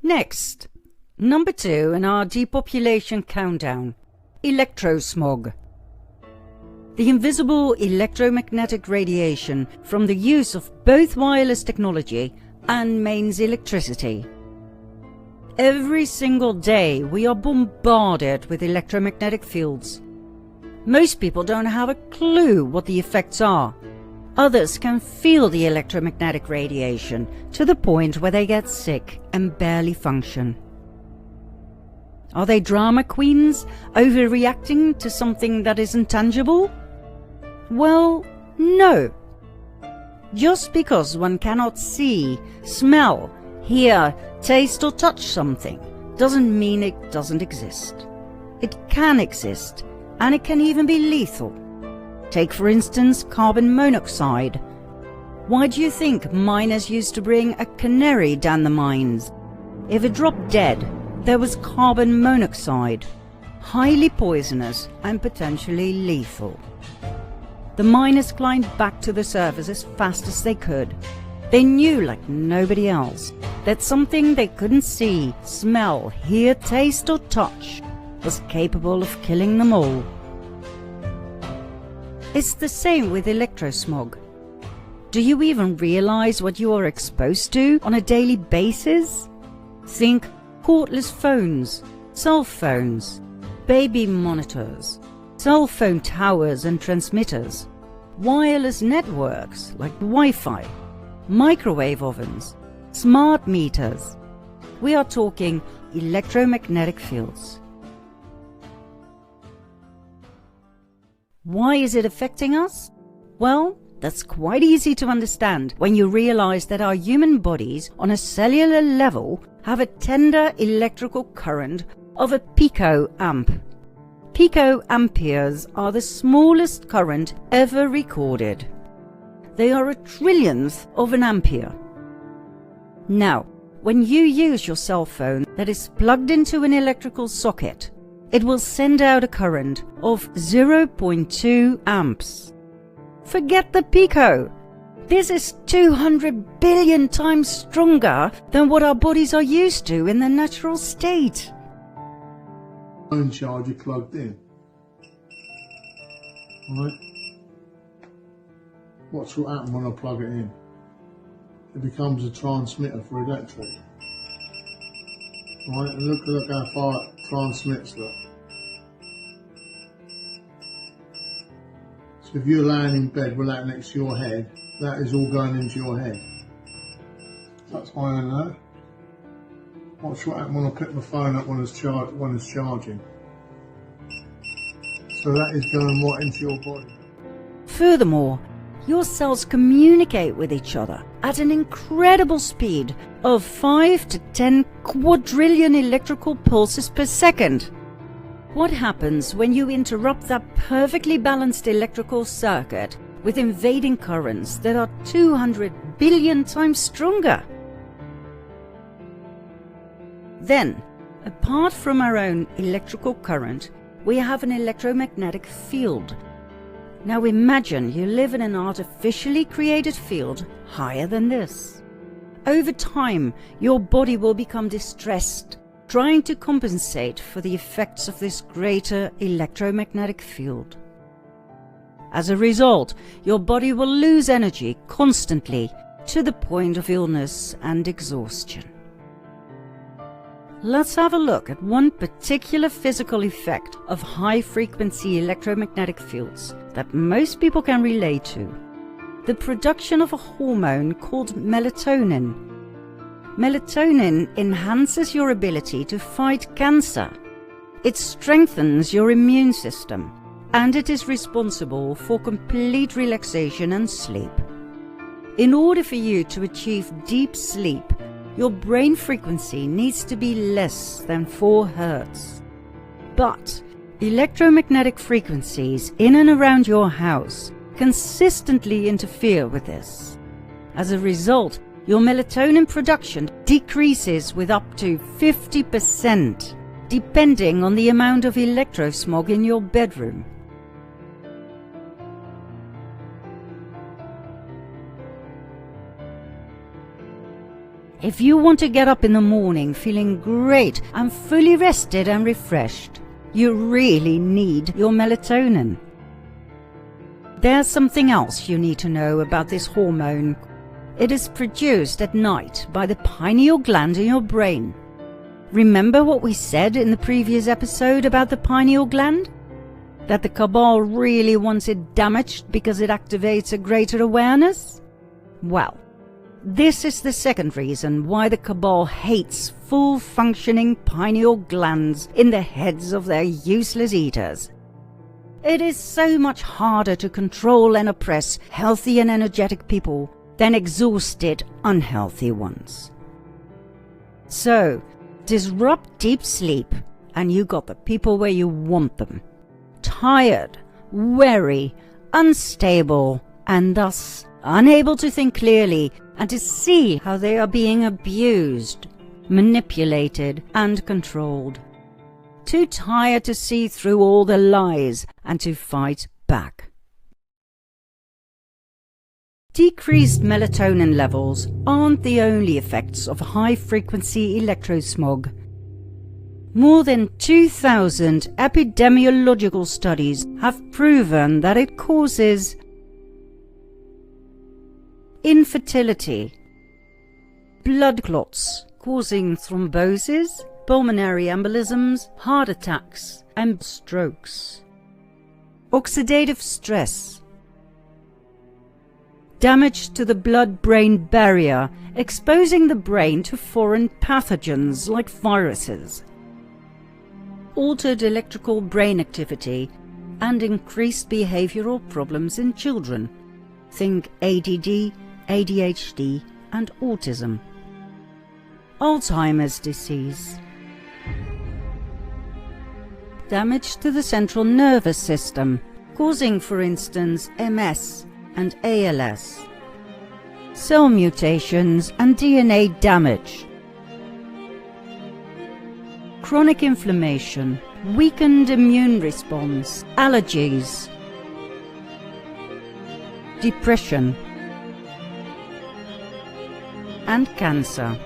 Next, number 2 in our depopulation countdown, electrosmog. The invisible electromagnetic radiation from the use of both wireless technology and mains electricity. Every single day we are bombarded with electromagnetic fields. Most people don't have a clue what the effects are. Others can feel the electromagnetic radiation to the point where they get sick and barely function. Are they drama queens overreacting to something that isn't tangible? Well, no. Just because one cannot see, smell, hear, taste or touch something doesn't mean it doesn't exist. It can exist, and it can even be lethal. Take for instance carbon monoxide. Why do you think miners used to bring a canary down the mines? If it dropped dead, there was carbon monoxide, highly poisonous and potentially lethal. The miners climbed back to the surface as fast as they could. They knew, like nobody else, that something they couldn't see, smell, hear, taste or touch was capable of killing them all. It's the same with electrosmog. Do you even realize what you are exposed to on a daily basis? Think cordless phones, cell phones, baby monitors, cell phone towers and transmitters, wireless networks like Wi-Fi, microwave ovens, smart meters. We are talking electromagnetic fields. Why is it affecting us? Well, that's quite easy to understand when you realize that our human bodies on a cellular level have a tender electrical current of a picoamp. Picoamperes are the smallest current ever recorded. They are a trillionth of an ampere. Now, when you use your cell phone that is plugged into an electrical socket, it will send out a current of 0.2 amps. Forget the pico. This is 200 billion times stronger than what our bodies are used to in their natural state. Phone charger plugged in. Right. Watch what happens when I plug it in. It becomes a transmitter for electric. Right, and look how far it transmits, look. So if you're laying in bed with that next to your head, that is all going into your head. That's my own though. Watch what happens when I pick my phone up when it's charging. So that is going right into your body. Furthermore, your cells communicate with each other at an incredible speed of 5 to 10 quadrillion electrical pulses per second. What happens when you interrupt that perfectly balanced electrical circuit with invading currents that are 200 billion times stronger? Then, apart from our own electrical current, we have an electromagnetic field. Now imagine you live in an artificially created field higher than this. Over time, your body will become distressed, trying to compensate for the effects of this greater electromagnetic field. As a result, your body will lose energy constantly to the point of illness and exhaustion. Let's have a look at one particular physical effect of high-frequency electromagnetic fields that most people can relate to: the production of a hormone called melatonin. Melatonin enhances your ability to fight cancer. It strengthens your immune system, and it is responsible for complete relaxation and sleep. In order for you to achieve deep sleep, your brain frequency needs to be less than 4 Hz. But electromagnetic frequencies in and around your house consistently interfere with this. As a result, your melatonin production decreases with up to 50%, depending on the amount of electrosmog in your bedroom. If you want to get up in the morning feeling great and fully rested and refreshed, you really need your melatonin. There's something else you need to know about this hormone. It is produced at night by the pineal gland in your brain. Remember what we said in the previous episode about the pineal gland? That the cabal really wants it damaged because it activates a greater awareness? Well, this is the second reason why the cabal hates full-functioning pineal glands in the heads of their useless eaters. It is so much harder to control and oppress healthy and energetic people than exhausted, unhealthy ones. So, disrupt deep sleep and you got the people where you want them. Tired, weary, unstable, and thus unable to think clearly and to see how they are being abused, manipulated, and controlled. Too tired to see through all the lies and to fight back. Decreased melatonin levels aren't the only effects of high-frequency electrosmog. More than 2,000 epidemiological studies have proven that it causes infertility, blood clots causing thrombosis, pulmonary embolisms, heart attacks, and strokes, oxidative stress, damage to the blood-brain barrier, exposing the brain to foreign pathogens like viruses, altered electrical brain activity, and increased behavioral problems in children. Think ADD, ADHD, and autism. Alzheimer's disease. Damage to the central nervous system, causing, for instance, MS and ALS. Cell mutations and DNA damage. Chronic inflammation, weakened immune response, allergies, depression, and cancer.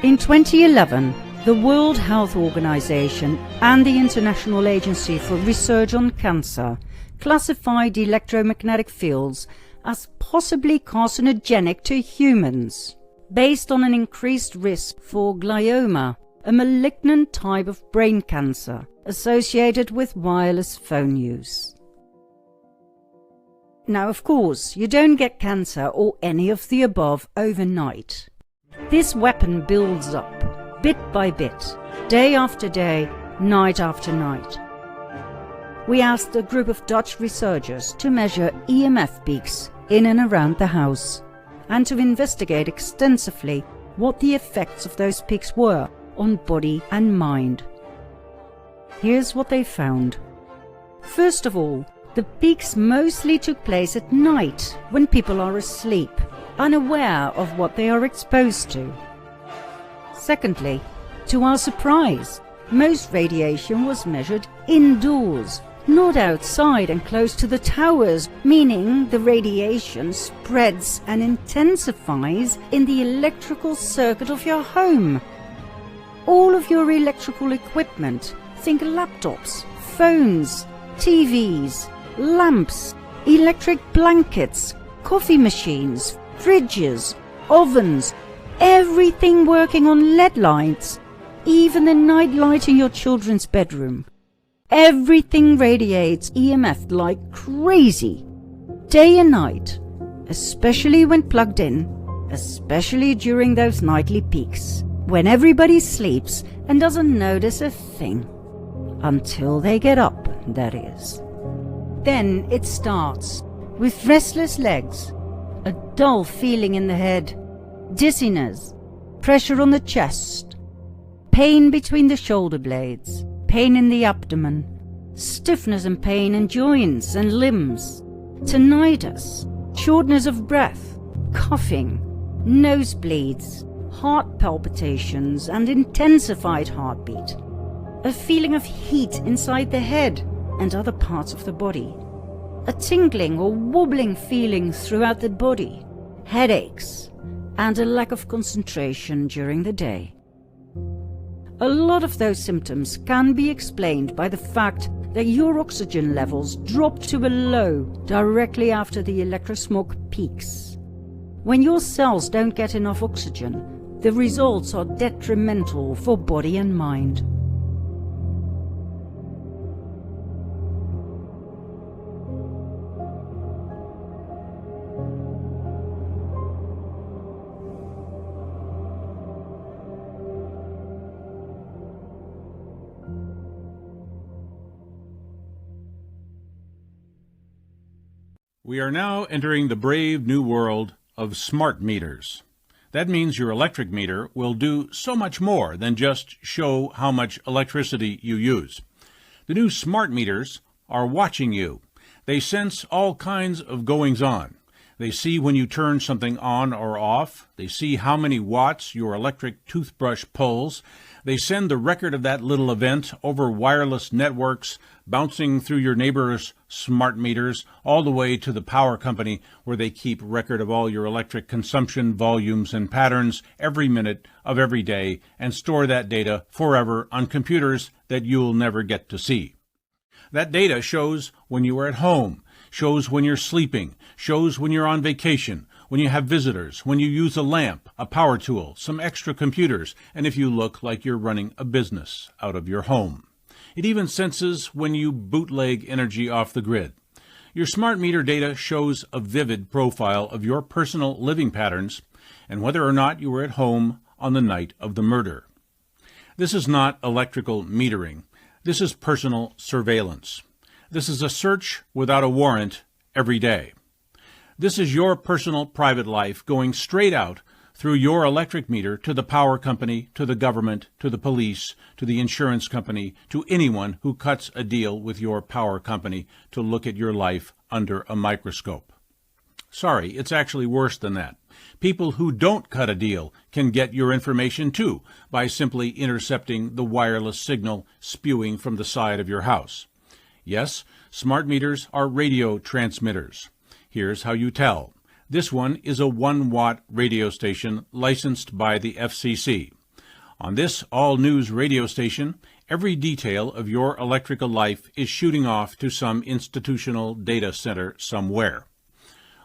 In 2011, the World Health Organization and the International Agency for Research on Cancer classified electromagnetic fields as possibly carcinogenic to humans, based on an increased risk for glioma, a malignant type of brain cancer associated with wireless phone use. Now, of course, you don't get cancer or any of the above overnight. This weapon builds up, bit by bit, day after day, night after night. We asked a group of Dutch researchers to measure EMF peaks in and around the house, and to investigate extensively what the effects of those peaks were on body and mind. Here's what they found. First of all, the peaks mostly took place at night when people are asleep, unaware of what they are exposed to. Secondly, to our surprise, most radiation was measured indoors, not outside and close to the towers, meaning the radiation spreads and intensifies in the electrical circuit of your home. All of your electrical equipment, think laptops, phones, TVs, lamps, electric blankets, coffee machines, fridges, ovens, everything working on LED lights, even the night light in your children's bedroom. Everything radiates EMF like crazy, day and night, especially when plugged in, especially during those nightly peaks, when everybody sleeps and doesn't notice a thing. Until they get up, that is. Then it starts, with restless legs, a dull feeling in the head, dizziness, pressure on the chest, pain between the shoulder blades, pain in the abdomen, stiffness and pain in joints and limbs, tinnitus, shortness of breath, coughing, nosebleeds, heart palpitations and intensified heartbeat, a feeling of heat inside the head and other parts of the body, a tingling or wobbling feeling throughout the body, headaches, and a lack of concentration during the day. A lot of those symptoms can be explained by the fact that your oxygen levels drop to a low directly after the electrosmog peaks. When your cells don't get enough oxygen, the results are detrimental for body and mind. We are now entering the brave new world of smart meters. That means your electric meter will do so much more than just show how much electricity you use. The new smart meters are watching you. They sense all kinds of goings-on. They see when you turn something on or off. They see how many watts your electric toothbrush pulls. They send the record of that little event over wireless networks, bouncing through your neighbor's smart meters, all the way to the power company, where they keep record of all your electric consumption volumes and patterns every minute of every day, and store that data forever on computers that you'll never get to see. That data shows when you are at home, shows when you're sleeping, shows when you're on vacation, when you have visitors, when you use a lamp, a power tool, some extra computers, and if you look like you're running a business out of your home. It even senses when you bootleg energy off the grid. Your smart meter data shows a vivid profile of your personal living patterns and whether or not you were at home on the night of the murder. This is not electrical metering. This is personal surveillance. This is a search without a warrant every day. This is your personal private life going straight out through your electric meter to the power company, to the government, to the police, to the insurance company, to anyone who cuts a deal with your power company to look at your life under a microscope. Sorry, it's actually worse than that. People who don't cut a deal can get your information too by simply intercepting the wireless signal spewing from the side of your house. Yes, smart meters are radio transmitters. Here's how you tell. This one is a 1-watt radio station licensed by the FCC. On this all-news radio station, every detail of your electrical life is shooting off to some institutional data center somewhere.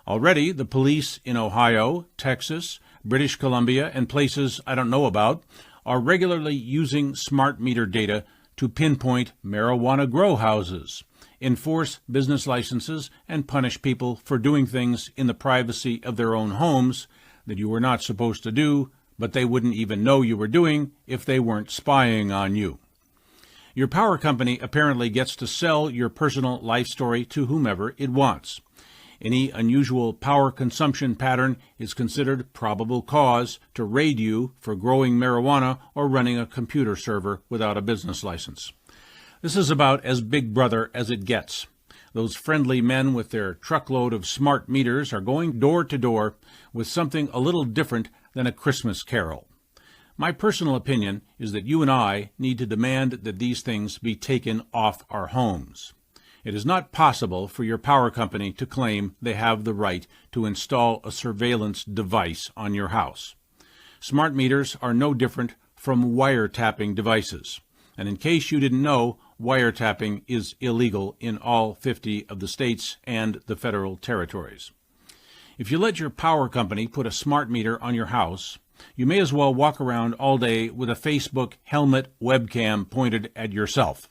Already, the police in Ohio, Texas, British Columbia, and places I don't know about are regularly using smart meter data to pinpoint marijuana grow houses, enforce business licenses, and punish people for doing things in the privacy of their own homes that you were not supposed to do, but they wouldn't even know you were doing if they weren't spying on you. Your power company apparently gets to sell your personal life story to whomever it wants. Any unusual power consumption pattern is considered probable cause to raid you for growing marijuana or running a computer server without a business license. This is about as big brother as it gets. Those friendly men with their truckload of smart meters are going door to door with something a little different than a Christmas carol. My personal opinion is that you and I need to demand that these things be taken off our homes. It is not possible for your power company to claim they have the right to install a surveillance device on your house. Smart meters are no different from wiretapping devices. And in case you didn't know, wiretapping is illegal in all 50 of the states and the federal territories. If you let your power company put a smart meter on your house, you may as well walk around all day with a Facebook helmet webcam pointed at yourself.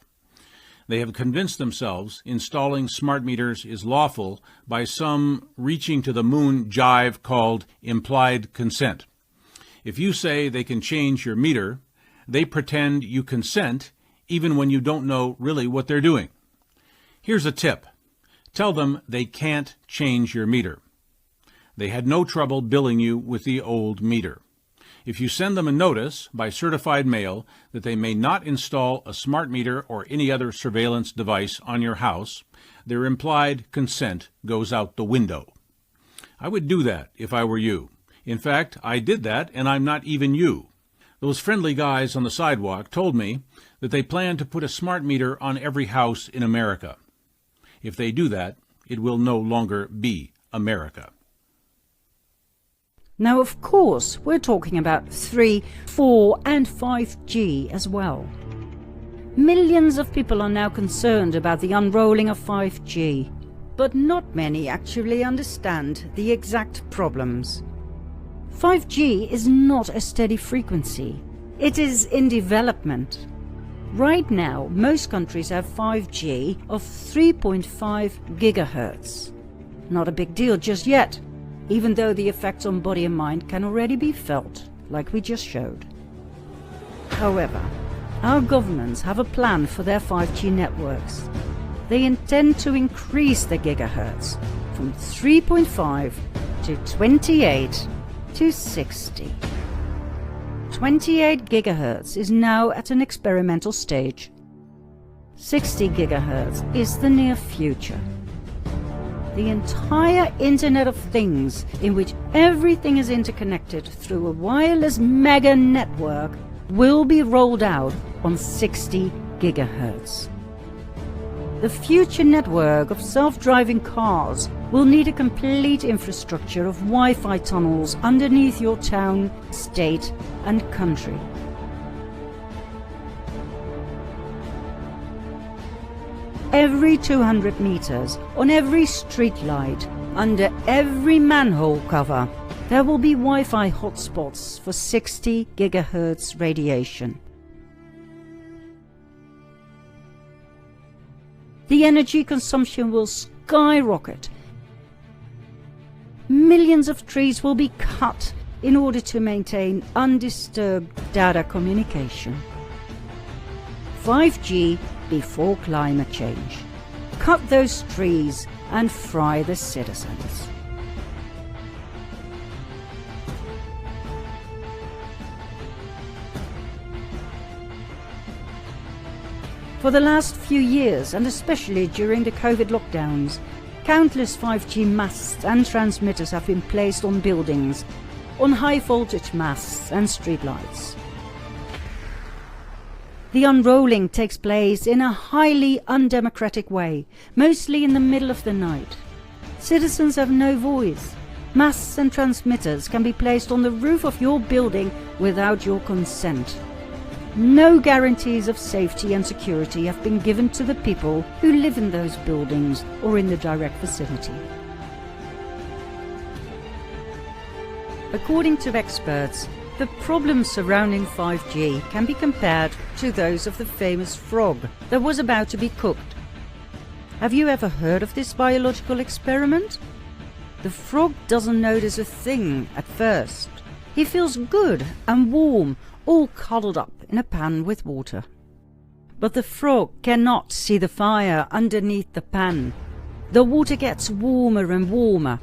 They have convinced themselves installing smart meters is lawful by some reaching to the moon jive called implied consent. If you say they can change your meter, they pretend you consent even when you don't know really what they're doing. Here's a tip. Tell them they can't change your meter. They had no trouble billing you with the old meter. If you send them a notice by certified mail that they may not install a smart meter or any other surveillance device on your house, their implied consent goes out the window. I would do that if I were you. In fact, I did that, and I'm not even you. Those friendly guys on the sidewalk told me that they plan to put a smart meter on every house in America. If they do that, it will no longer be America. Now, of course, we're talking about 3, 4 and 5G as well. Millions of people are now concerned about the unrolling of 5G, but not many actually understand the exact problems. 5G is not a steady frequency. It is in development. Right now, most countries have 5G of 3.5 gigahertz. Not a big deal just yet, even though the effects on body and mind can already be felt, like we just showed. However, our governments have a plan for their 5G networks. They intend to increase the gigahertz from 3.5 to 28 to 60. 28 gigahertz is now at an experimental stage. 60 gigahertz is the near future. The entire Internet of Things, in which everything is interconnected through a wireless mega network, will be rolled out on 60 gigahertz. The future network of self-driving cars will need a complete infrastructure of Wi-Fi tunnels underneath your town, state and country. Every 200 meters, on every street light, under every manhole cover, there will be Wi-Fi hotspots for 60 gigahertz radiation. The energy consumption will skyrocket. Millions of trees will be cut in order to maintain undisturbed data communication. 5G before climate change. Cut those trees and fry the citizens. For the last few years, and especially during the COVID lockdowns, countless 5G masts and transmitters have been placed on buildings, on high voltage masts and streetlights. The unrolling takes place in a highly undemocratic way, mostly in the middle of the night. Citizens have no voice. Masts and transmitters can be placed on the roof of your building without your consent. No guarantees of safety and security have been given to the people who live in those buildings or in the direct vicinity. According to experts, the problems surrounding 5G can be compared to those of the famous frog that was about to be cooked. Have you ever heard of this biological experiment? The frog doesn't notice a thing at first. He feels good and warm, all cuddled up in a pan with water. But the frog cannot see the fire underneath the pan. The water gets warmer and warmer.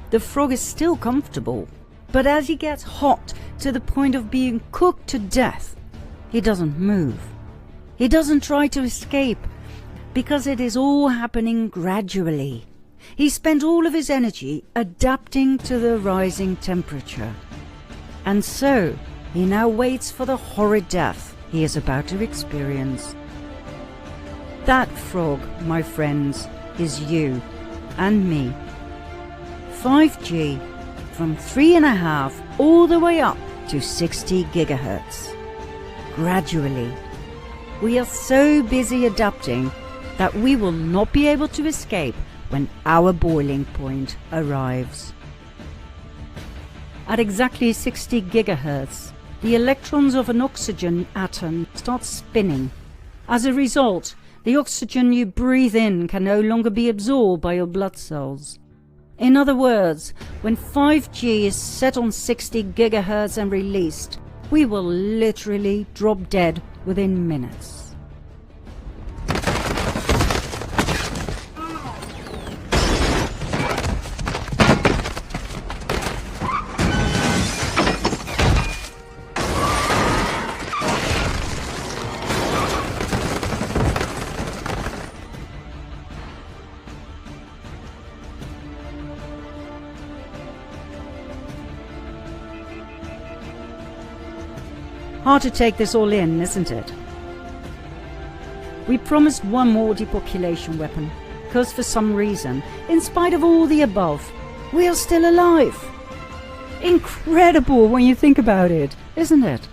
The frog is still comfortable, but as he gets hot to the point of being cooked to death, he doesn't move. He doesn't try to escape, because it is all happening gradually. He spent all of his energy adapting to the rising temperature. And so, he now waits for the horrid death he is about to experience. That frog, my friends, is you and me. 5G, from 3.5 all the way up to 60 gigahertz. Gradually. We are so busy adapting that we will not be able to escape when our boiling point arrives. At exactly 60 gigahertz, the electrons of an oxygen atom start spinning. As a result, the oxygen you breathe in can no longer be absorbed by your blood cells. In other words, when 5G is set on 60 gigahertz and released, we will literally drop dead within minutes. Hard to take this all in, isn't it? We promised one more depopulation weapon, because for some reason, in spite of all the above, we are still alive. Incredible when you think about it, isn't it?